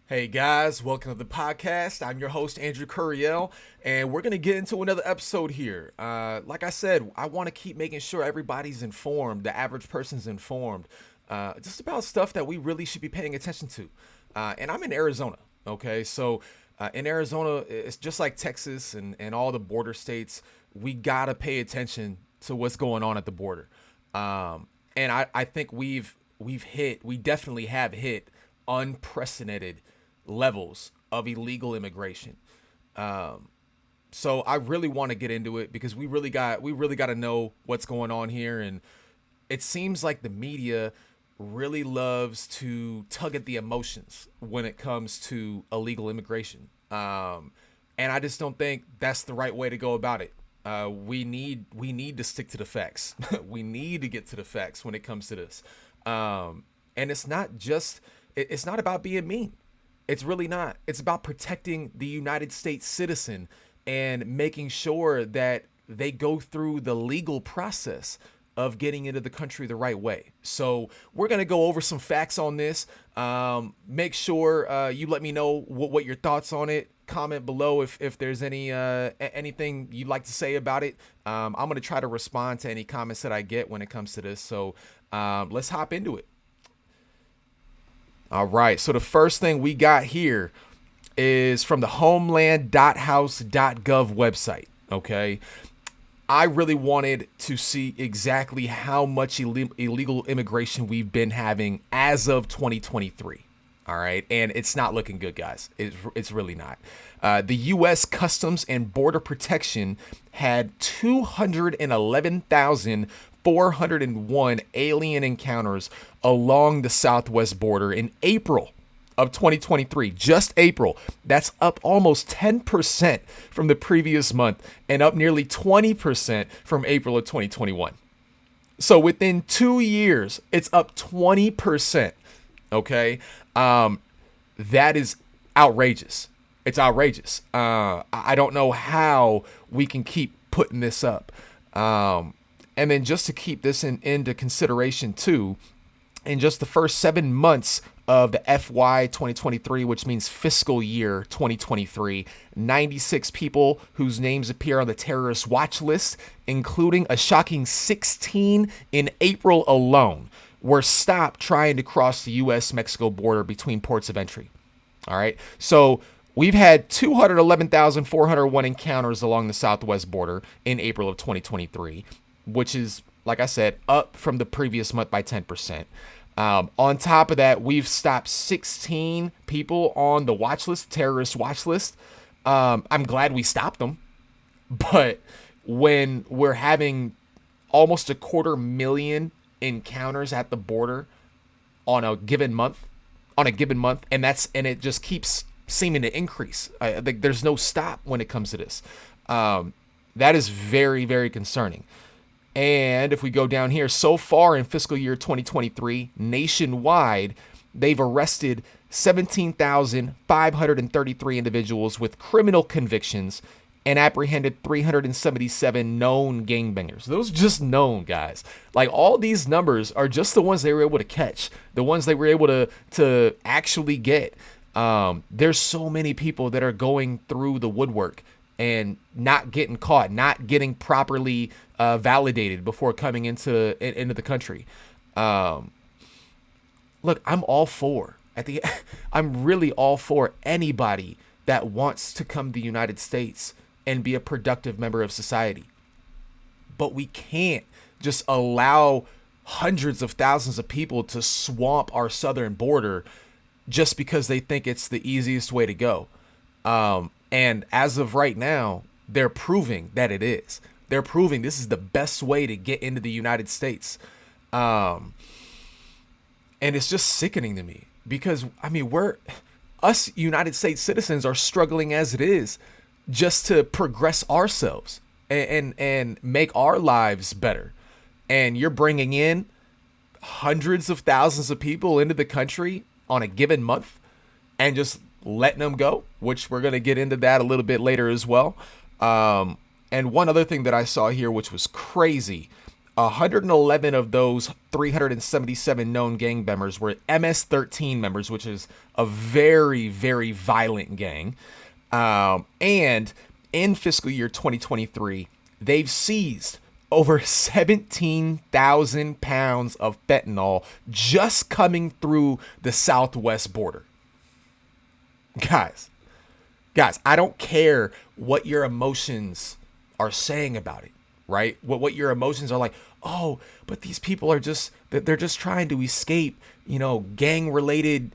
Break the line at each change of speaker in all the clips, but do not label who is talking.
Hey guys, welcome to the podcast. I'm your host, Andrew Curiel, and we're going to get into another episode here. Like I said, I want to keep making sure everybody's informed, the average person's informed, just about stuff that we really should be paying attention to. And I'm in Arizona, okay? So in Arizona, it's just like Texas and all the border states. We got to pay attention to what's going on at the border. And I think we definitely have hit unprecedented levels of illegal immigration. So I really want to get into it because we really got to know what's going on here, and it seems like the media really loves to tug at the emotions when it comes to illegal immigration. And I just don't think that's the right way to go about it. We need to stick to the facts. We need to get to the facts when it comes to this. And it's not about being mean. It's really not. It's about protecting the United States citizen and making sure that they go through the legal process of getting into the country the right way. So we're going to go over some facts on this. Make sure you let me know what your thoughts on it. Comment below if there's anything you'd like to say about it. I'm going to try to respond to any comments that I get when it comes to this. So let's hop into it. All right. So the first thing we got here is from the homeland.house.gov website. Okay. I really wanted to see exactly how much illegal immigration we've been having as of 2023. All right. And it's not looking good, guys. It's really not. The U.S. Customs and Border Protection had 211,401 alien encounters along the southwest border in April of 2023, just April. That's up almost 10% from the previous month and up nearly 20% from April of 2021. So within 2 years, it's up 20%. Okay. That is outrageous. It's outrageous. I don't know how we can keep putting this up. And then just to keep this into consideration too, in just the first 7 months of the FY 2023, which means fiscal year 2023, 96 people whose names appear on the terrorist watch list, including a shocking 16 in April alone, were stopped trying to cross the U.S.-Mexico border between ports of entry. All right. So we've had 211,401 encounters along the southwest border in April of 2023, which is, like I said, up from the previous month by 10%. On top of that, we've stopped 16 people on the watch list, terrorist watch list. I'm glad we stopped them. But when we're having almost 250,000 encounters at the border on a given month, and it just keeps seeming to increase. I think there's no stop when it comes to this. That is very, very concerning. And if we go down here, so far in fiscal year 2023, nationwide, they've arrested 17,533 individuals with criminal convictions and apprehended 377 known gangbangers. Those are just known, guys. Like, all these numbers are just the ones they were able to catch, the ones they were able to actually get. There's so many people that are going through the woodwork and not getting caught, not getting properly validated before coming into the country. Look, I'm all for I'm really all for anybody that wants to come to the United States and be a productive member of society. But we can't just allow hundreds of thousands of people to swamp our southern border just because they think it's the easiest way to go. And as of right now, they're proving that it is. They're proving this is the best way to get into the United States. And it's just sickening to me because, I mean, us United States citizens are struggling as it is just to progress ourselves and make our lives better. And you're bringing in hundreds of thousands of people into the country on a given month and just letting them go, which we're going to get into that a little bit later as well. And one other thing that I saw here, which was crazy, 111 of those 377 known gang members were MS-13 members, which is a very, very violent gang. And in fiscal year 2023, they've seized over 17,000 pounds of fentanyl just coming through the southwest border. Guys, I don't care what your emotions are saying about it, right? What your emotions are like, oh, but these people are they're just trying to escape, gang-related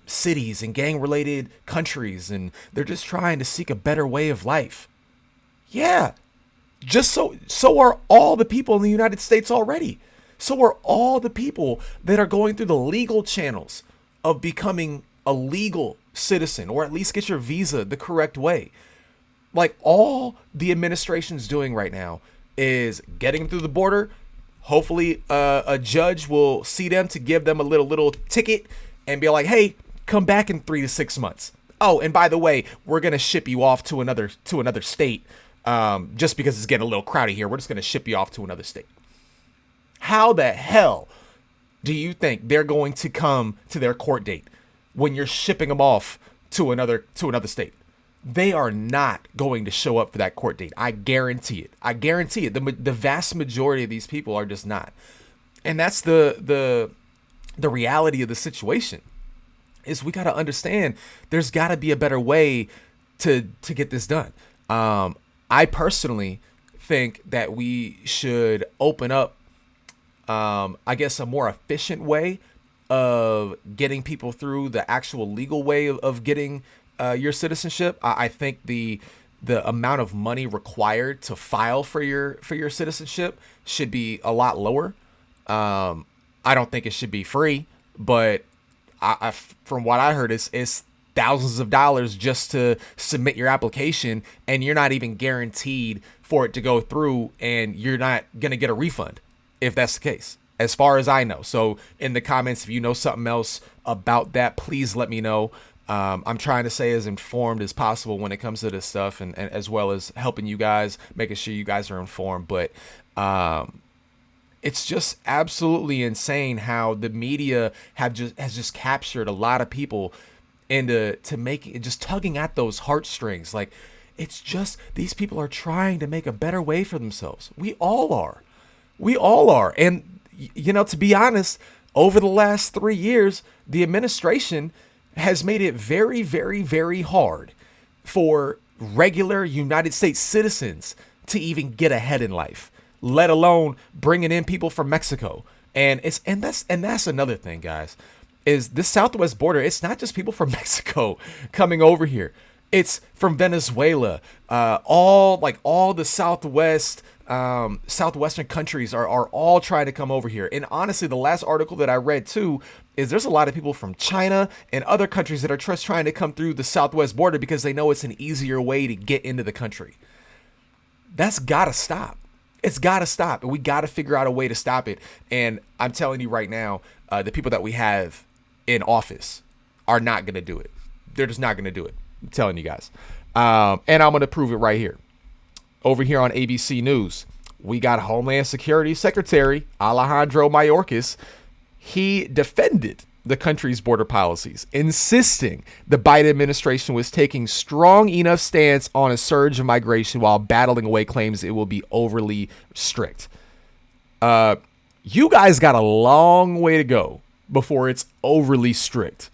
cities and gang-related countries, and they're just trying to seek a better way of life. Yeah, just so are all the people in the United States already. So are all the people that are going through the legal channels of becoming a legal citizen, or at least get your visa the correct way. Like, all the administration's doing right now is getting them through the border. Hopefully a judge will see them to give them a little ticket and be like, hey, come back in 3 to 6 months. Oh, and by the way, we're going to ship you off to another state. Just because it's getting a little crowded here, we're just going to ship you off to another state. How the hell do you think they're going to come to their court date when you're shipping them off to another state? They are not going to show up for that court date. I guarantee it. The vast majority of these people are just not. And that's the reality of the situation. Is we got to understand there's got to be a better way to get this done. I personally think that we should open up, I guess, a more efficient way of getting people through the actual legal way of getting your citizenship. I think the amount of money required to file for your citizenship should be a lot lower. I don't think it should be free, but I from what I heard, it's thousands of dollars just to submit your application, and you're not even guaranteed for it to go through, and you're not going to get a refund if that's the case, as far as I know. So in the comments, if you know something else about that, please let me know. I'm trying to stay as informed as possible when it comes to this stuff, and as well as helping you guys, making sure you guys are informed. But it's just absolutely insane how the media has just captured a lot of people into making, just tugging at those heartstrings. Like, it's just, these people are trying to make a better way for themselves. We all are. And to be honest, over the last 3 years, the administration has made it very, very, very hard for regular United States citizens to even get ahead in life, let alone bringing in people from Mexico. And that's another thing, guys, is this southwest border. It's not just people from Mexico coming over here. It's from Venezuela. All the southwestern countries are all trying to come over here. And honestly, the last article that I read too is there's a lot of people from China and other countries that are just trying to come through the southwest border because they know it's an easier way to get into the country. That's gotta stop. It's gotta stop, and we gotta figure out a way to stop it. And I'm telling you right now, the people that we have in office are not gonna do it. They're just not gonna do it. I'm telling you guys. And I'm gonna prove it right here. Over here on ABC News, we got Homeland Security Secretary Alejandro Mayorkas. He defended the country's border policies, insisting the Biden administration was taking strong enough stance on a surge of migration while battling away claims it will be overly strict. You guys got a long way to go before it's overly strict.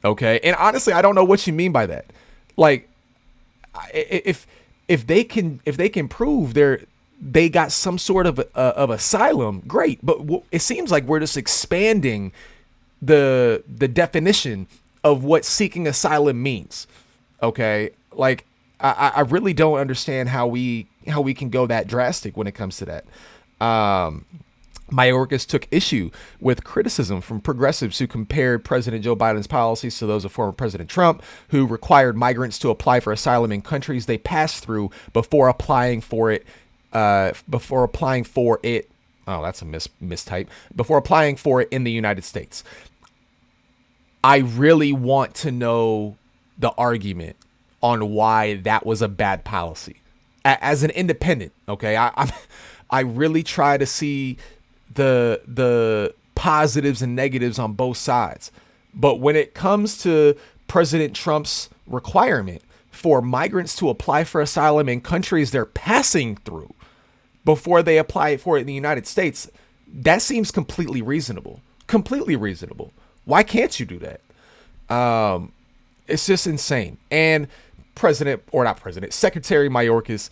Okay. And honestly, I don't know what you mean by that. Like, if they can prove they got some sort of asylum, great. But it seems like we're just expanding the definition of what seeking asylum means. Okay, like I really don't understand how we can go that drastic when it comes to that. Mayorkas took issue with criticism from progressives who compared President Joe Biden's policies to those of former President Trump, who required migrants to apply for asylum in countries they passed through before applying for it. Oh, that's a mistype. Before applying for it in the United States. I really want to know the argument on why that was a bad policy. As an independent, okay, I really try to see the positives and negatives on both sides. But when it comes to President Trump's requirement for migrants to apply for asylum in countries they're passing through before they apply for it in the United States, that seems completely reasonable. Completely reasonable. Why can't you do that? It's just insane. And Secretary Mayorkas,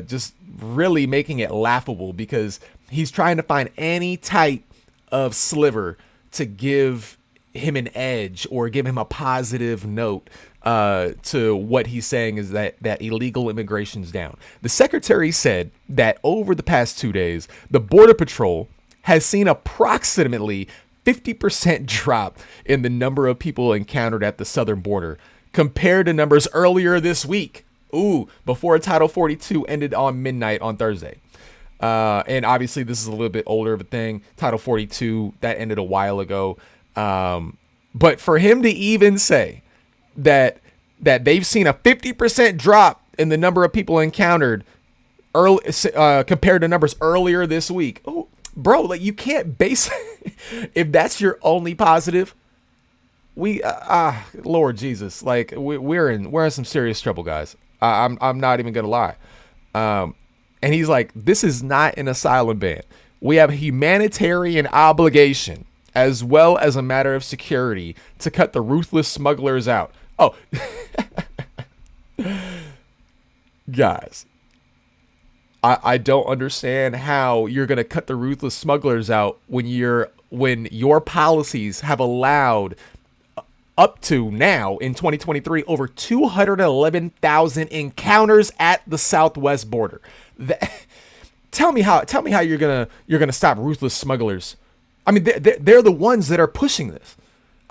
just really making it laughable because he's trying to find any type of sliver to give him an edge or give him a positive note to what he's saying is that illegal immigration's down. The secretary said that over the past 2 days, the Border Patrol has seen approximately 50% drop in the number of people encountered at the southern border compared to numbers earlier this week. Before Title 42 ended on midnight on Thursday. And obviously this is a little bit older of a thing. Title 42, that ended a while ago. But for him to even say that they've seen a 50% drop in the number of people encountered early compared to numbers earlier this week. Oh, bro, like you can't base if that's your only positive. We Lord Jesus, like we're in some serious trouble, guys. I'm not even gonna lie. And he's like, this is not an asylum ban. We have a humanitarian obligation as well as a matter of security to cut the ruthless smugglers out. Oh, guys, I don't understand how you're going to cut the ruthless smugglers out when your policies have allowed up to now in 2023 over 211,000 encounters at the southwest border. Tell me how you're gonna stop ruthless smugglers. I mean, they're the ones that are pushing this.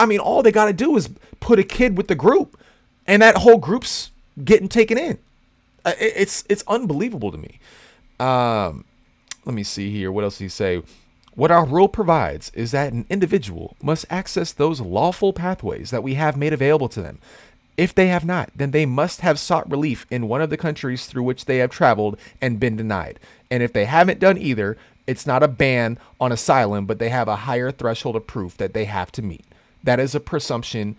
I mean, all they got to do is put a kid with the group, and that whole group's getting taken in. It's unbelievable to me. Let me see here. What else did he say? What our rule provides is that an individual must access those lawful pathways that we have made available to them. If they have not, then they must have sought relief in one of the countries through which they have traveled and been denied. And if they haven't done either, it's not a ban on asylum, but they have a higher threshold of proof that they have to meet. That is a presumption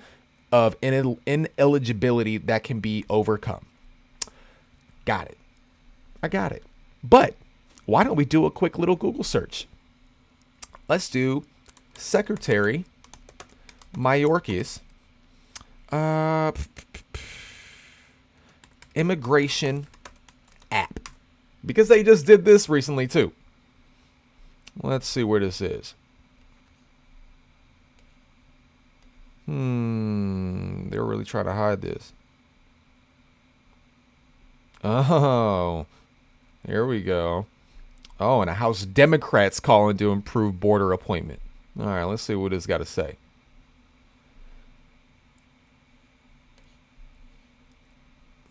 of ineligibility that can be overcome. Got it. I got it. But why don't we do a quick little Google search? Let's do Secretary Mayorkas immigration app, because they just did this recently too. Let's see where this is. They're really trying to hide this. Oh, here we go. Oh, and a House Democrats calling to improve border appointment. All right, let's see what it's got to say.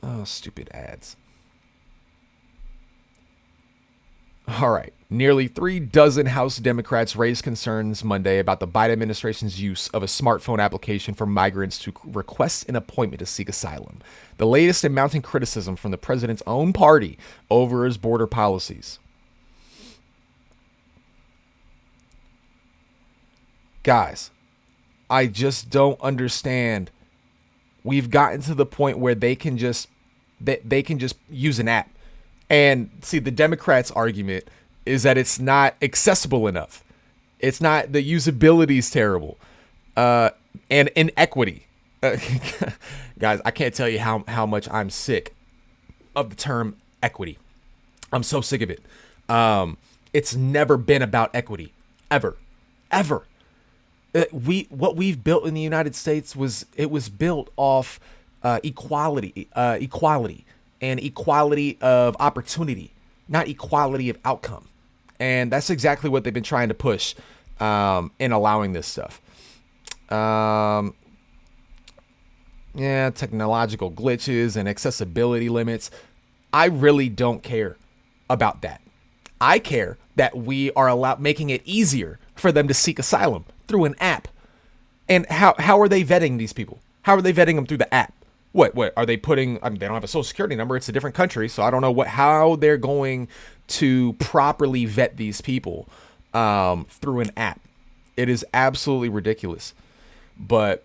Oh, stupid ads. All right. Nearly 36 House Democrats raised concerns Monday about the Biden administration's use of a smartphone application for migrants to request an appointment to seek asylum. The latest in mounting criticism from the president's own party over his border policies. Guys, I just don't understand. We've gotten to the point where they can just use an app. And see, the Democrats' argument is that it's not accessible enough. It's not, the usability is terrible. And inequity. Guys, I can't tell you how much I'm sick of the term equity. I'm so sick of it. It's never been about equity. Ever. What we've built in the United States was built off equality and equality of opportunity, not equality of outcome. And that's exactly what they've been trying to push in allowing this stuff. Technological glitches and accessibility limits. I really don't care about that. I care that we are making it easier for them to seek asylum through an app. And how are they vetting these people? How are they vetting them through the app? What are they putting? I mean, they don't have a social security number. It's a different country, so I don't know how they're going to properly vet these people through an app. It is absolutely ridiculous. But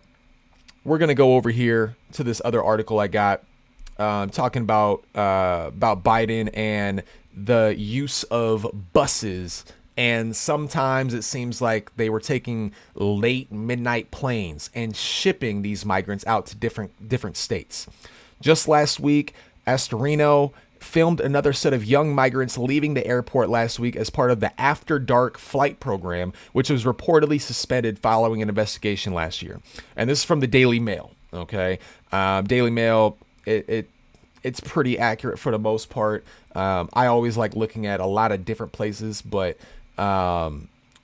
we're gonna go over here to this other article I got talking about Biden and the use of buses. And sometimes it seems like they were taking late midnight planes and shipping these migrants out to different states. Just last week, Astorino filmed another set of young migrants leaving the airport last week as part of the After Dark flight program, which was reportedly suspended following an investigation last year. And this is from the Daily Mail. Okay, Daily Mail. It's pretty accurate for the most part. I always like looking at a lot of different places, but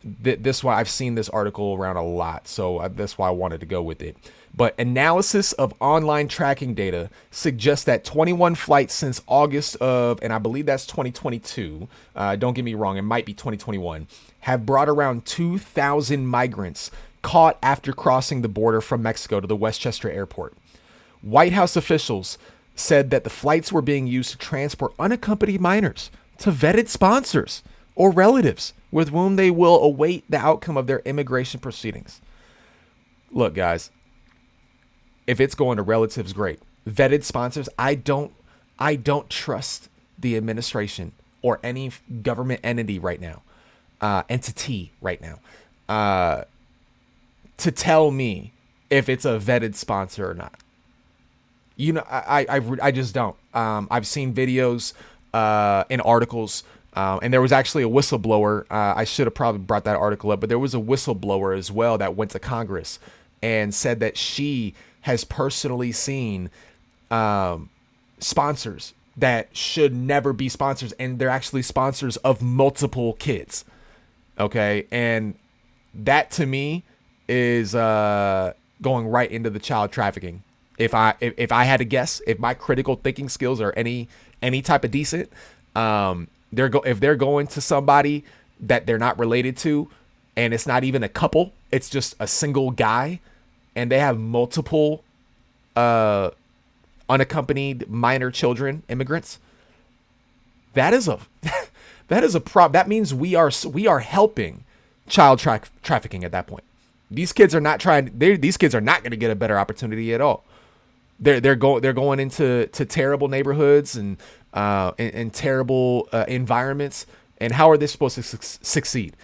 this one, I've seen this article around a lot, so that's why I wanted to go with it. But analysis of online tracking data suggests that 21 flights since August of, and I believe that's 2022, don't get me wrong, it might be 2021, have brought around 2,000 migrants caught after crossing the border from Mexico to the Westchester airport. White House officials said that the flights were being used to transport unaccompanied minors to vetted sponsors or relatives with whom they will await the outcome of their immigration proceedings. Look, guys, if it's going to relatives, great. Vetted sponsors, I don't trust the administration or any government entity right now, entity right now, to tell me if it's a vetted sponsor or not. You know, I just don't. I've seen videos and articles. And there was actually a whistleblower. I should have probably brought that article up, but there was a whistleblower as well that went to Congress and said that she has personally seen sponsors that should never be sponsors, and they're actually sponsors of multiple kids. Okay, and that to me is going right into the child trafficking. If I had to guess, if my critical thinking skills are any type of decent, if they're going to somebody that they're not related to, and it's not even a couple, it's just a single guy, and they have multiple unaccompanied minor children, immigrants, that is a problem. That means we are helping child trafficking at that point. These kids are not these kids are not going to get a better opportunity at all. They're going into terrible neighborhoods and terrible environments. And how are they supposed to succeed?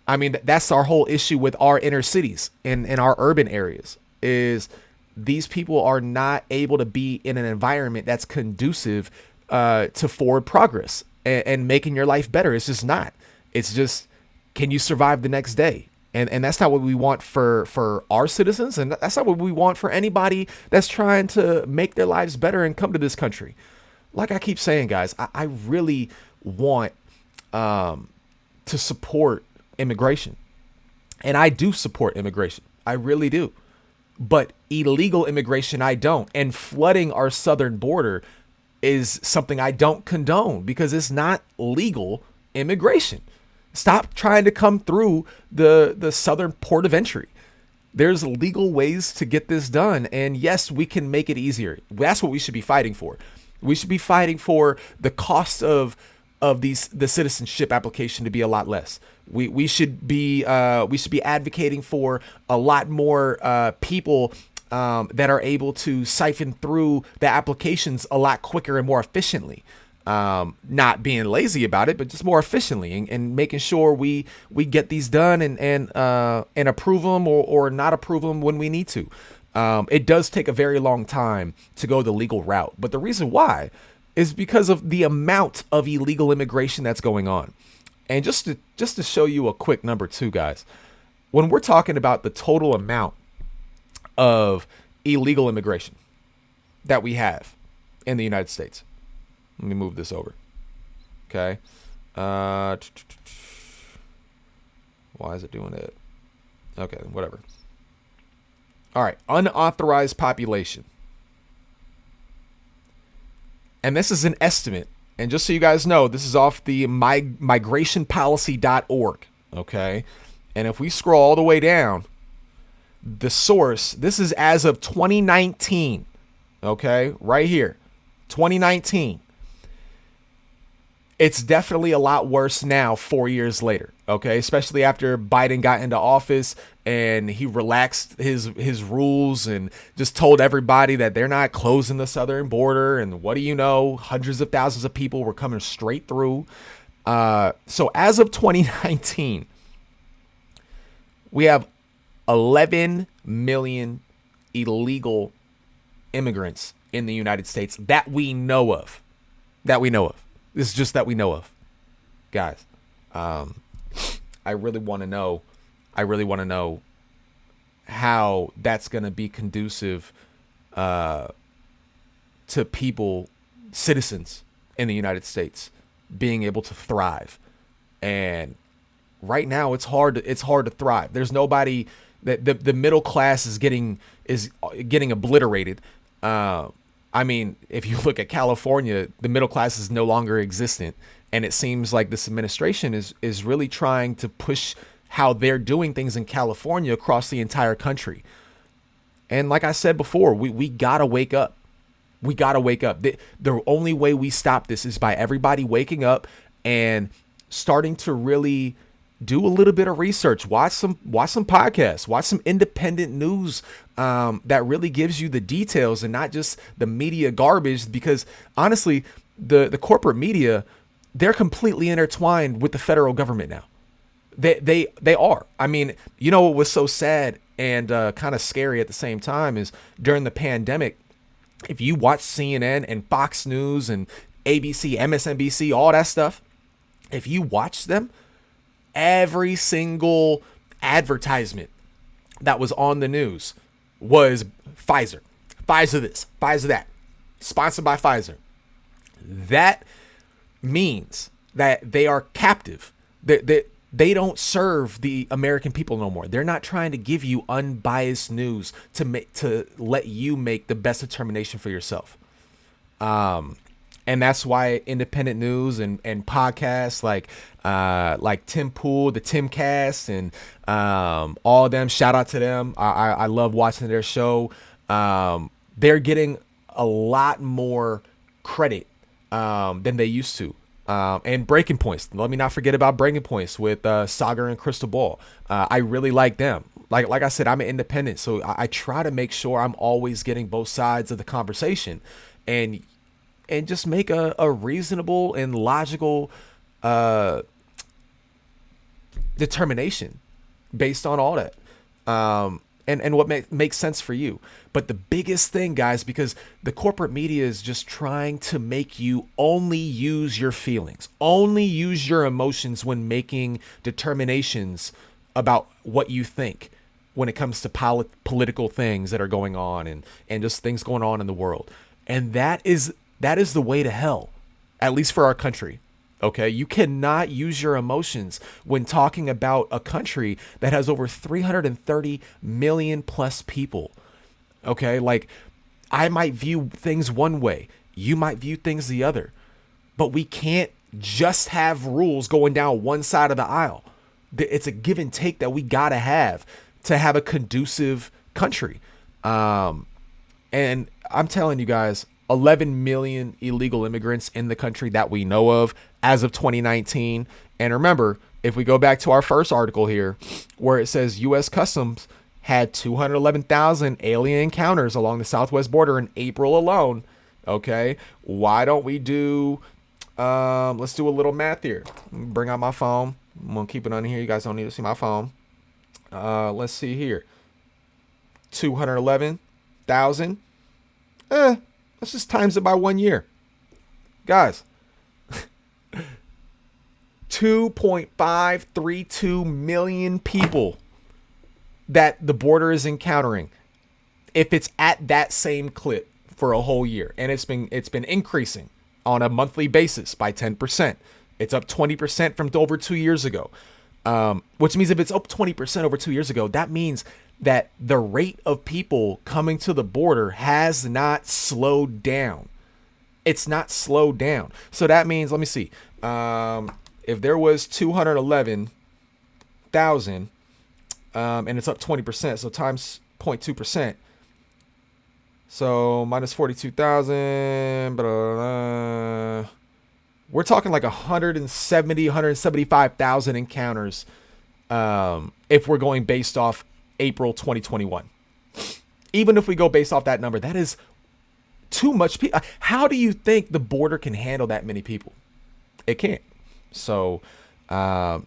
I mean, that's our whole issue with our inner cities and our urban areas, is these people are not able to be in an environment that's conducive to forward progress and making your life better. It's just not. It's just, can you survive the next day? And that's not what we want for our citizens, and that's not what we want for anybody that's trying to make their lives better and come to this country. Like I keep saying, guys, I really want to support immigration. And I do support immigration. I really do. But illegal immigration, I don't. And flooding our southern border is something I don't condone, because it's not legal immigration. Stop trying to come through the southern port of entry. There's legal ways to get this done. And yes, we can make it easier. That's what we should be fighting for. We should be fighting for the cost of the citizenship application to be a lot less. We should be advocating for a lot more people that are able to siphon through the applications a lot quicker and more efficiently. Not being lazy about it, but just more efficiently, and making sure we get these done and approve them or not approve them when we need to. It does take a very long time to go the legal route, but the reason why is because of the amount of illegal immigration that's going on. And just to show you a quick number too, guys, when we're talking about the total amount of illegal immigration that we have in the United States. Let me move this over. Okay. Why is it doing it? Okay, whatever. All right. Unauthorized population. And this is an estimate. And just so you guys know, this is off the migrationpolicy.org. Okay. And if we scroll all the way down, the source, this is as of 2019. Okay, right here, 2019. It's definitely a lot worse now 4 years later. Okay, especially after Biden got into office and he relaxed his rules and just told everybody that they're not closing the southern border. And what do you know? Hundreds of thousands of people were coming straight through. So as of 2019, we have 11 million illegal immigrants in the United States that we know of. That we know of. This is just that we know of, guys. I really want to know. I really want to know how that's going to be conducive to people, citizens in the United States, being able to thrive. And right now, it's hard. It's hard to thrive. There's nobody that the middle class is getting obliterated. I mean, if you look at California, the middle class is no longer existent. And it seems like this administration is really trying to push how they're doing things in California across the entire country. And like I said before, we got to wake up. We got to wake up. The only way we stop this is by everybody waking up and starting to really do a little bit of research, watch some podcasts, watch some independent news that really gives you the details and not just the media garbage. Because honestly, the corporate media, they're completely intertwined with the federal government now. They are. I mean, you know what was so sad and kind of scary at the same time is during the pandemic, if you watch CNN and Fox News and ABC, MSNBC, all that stuff, if you watch them, every single advertisement that was on the news was Pfizer. Pfizer this, Pfizer that, sponsored by Pfizer. That means that they are captive. They don't serve the American people no more. They're not trying to give you unbiased news to let you make the best determination for yourself. And that's why independent news and podcasts like Tim Pool, the Timcast, and all of them. Shout out to them. I love watching their show. They're getting a lot more credit than they used to. And Breaking Points. Let me not forget about Breaking Points with Saga and Crystal Ball. I really like them. Like I said, I'm an independent, so I try to make sure I'm always getting both sides of the conversation, and just make a reasonable and logical determination based on all that. And what makes sense for you. But the biggest thing, guys, because the corporate media is just trying to make you only use your feelings, only use your emotions when making determinations about what you think when it comes to political things that are going on and just things going on in the world. And that is the way to hell, at least for our country. Okay, you cannot use your emotions when talking about a country that has over 330 million plus people. Okay, like I might view things one way, you might view things the other, but we can't just have rules going down one side of the aisle. It's a give and take that we gotta have to have a conducive country. And I'm telling you guys, 11 million illegal immigrants in the country that we know of as of 2019. And remember, if we go back to our first article here, where it says U.S. Customs had 211,000 alien encounters along the southwest border in April alone. Okay, why don't we do, let's do a little math here. Bring out my phone. I'm going to keep it on here. You guys don't need to see my phone. Let's see here. 211,000. Let's just times it by 1 year. Guys, 2.532 million people that the border is encountering. If it's at that same clip for a whole year, and it's been increasing on a monthly basis by 10%. It's up 20% from over 2 years ago. Which means if it's up 20% over 2 years ago, that means that the rate of people coming to the border has not slowed down. It's not slowed down. So that means, let me see. If there was 211,000, and it's up 20%, so times 0.2%. So minus 42,000. We're talking like 175,000 encounters if we're going based off April 2021. Even if we go based off that number, that is too much people. How do you think the border can handle that many people? It can't. So I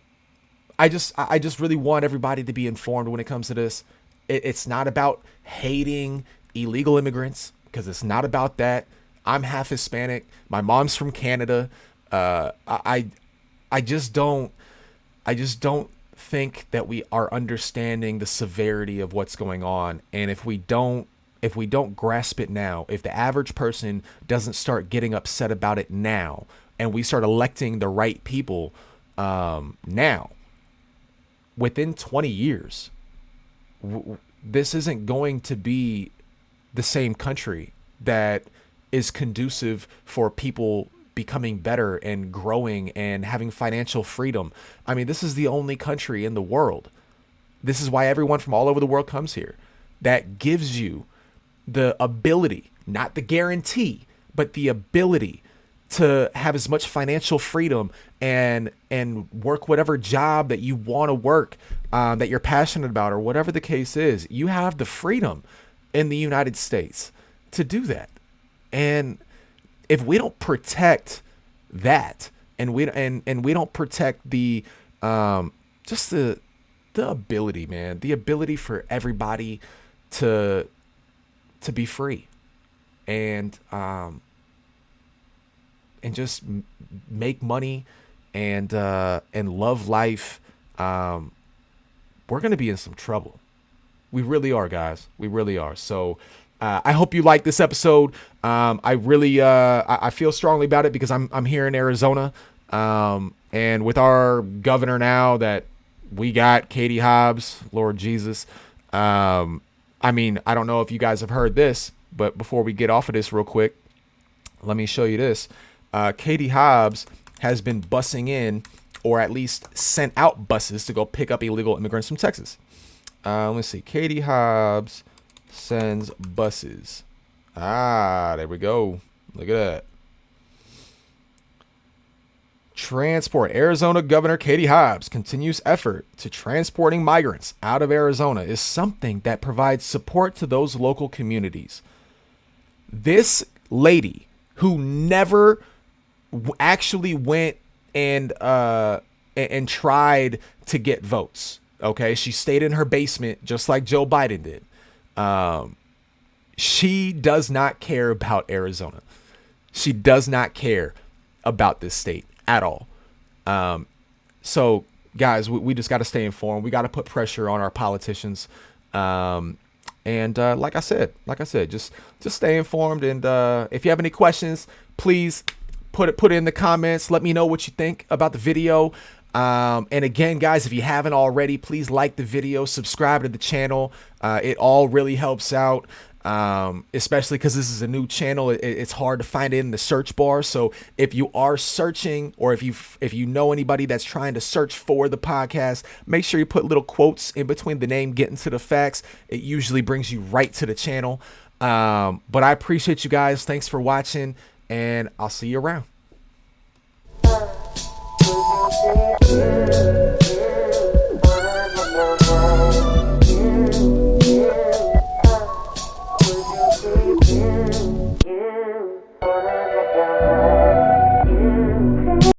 just really want everybody to be informed when it comes to this. It's not about hating illegal immigrants, because it's not about that. I'm half Hispanic. My mom's from Canada. I just don't think that we are understanding the severity of what's going on. And if we don't grasp it now, if the average person doesn't start getting upset about it now, and we start electing the right people now, within 20 years, this isn't going to be the same country that is conducive for people becoming better and growing and having financial freedom. I mean, this is the only country in the world. This is why everyone from all over the world comes here. That gives you the ability, not the guarantee, but the ability to have as much financial freedom and work whatever job that you want to work, that you're passionate about, or whatever the case is. You have the freedom in the United States to do that. And if we don't protect that, and we don't protect the just the ability, man, the ability for everybody to be free and just make money and love life, we're going to be in some trouble. We really are, guys. We really are. So I hope you like this episode. I really I feel strongly about it because I'm here in Arizona, and with our governor now that we got, Katie Hobbs, Lord Jesus. I mean, I don't know if you guys have heard this, but before we get off of this real quick, let me show you this. Katie Hobbs has been busing in, or at least sent out buses to go pick up illegal immigrants from Texas. Let's see. Katie Hobbs sends buses. There we go. Look at that. Transport. Arizona Governor Katie Hobbs continues effort to transporting migrants out of Arizona is something that provides support to those local communities. This lady who never actually went and tried to get votes. Okay, she stayed in her basement just like Joe Biden did. She does not care about Arizona. She does not care about this state at all. So guys, we just got to stay informed. We got to put pressure on our politicians. And like I said, just stay informed. And if you have any questions, please put it in the comments. Let me know what you think about the video. And again, guys, if you haven't already, please like the video, subscribe to the channel. It all really helps out, especially because this is a new channel. It's hard to find it in the search bar. So if you are searching, or if you know anybody that's trying to search for the podcast, make sure you put little quotes in between the name Gettin to the Facts. It usually brings you right to the channel. But I appreciate you guys. Thanks for watching, and I'll see you around. Yeah.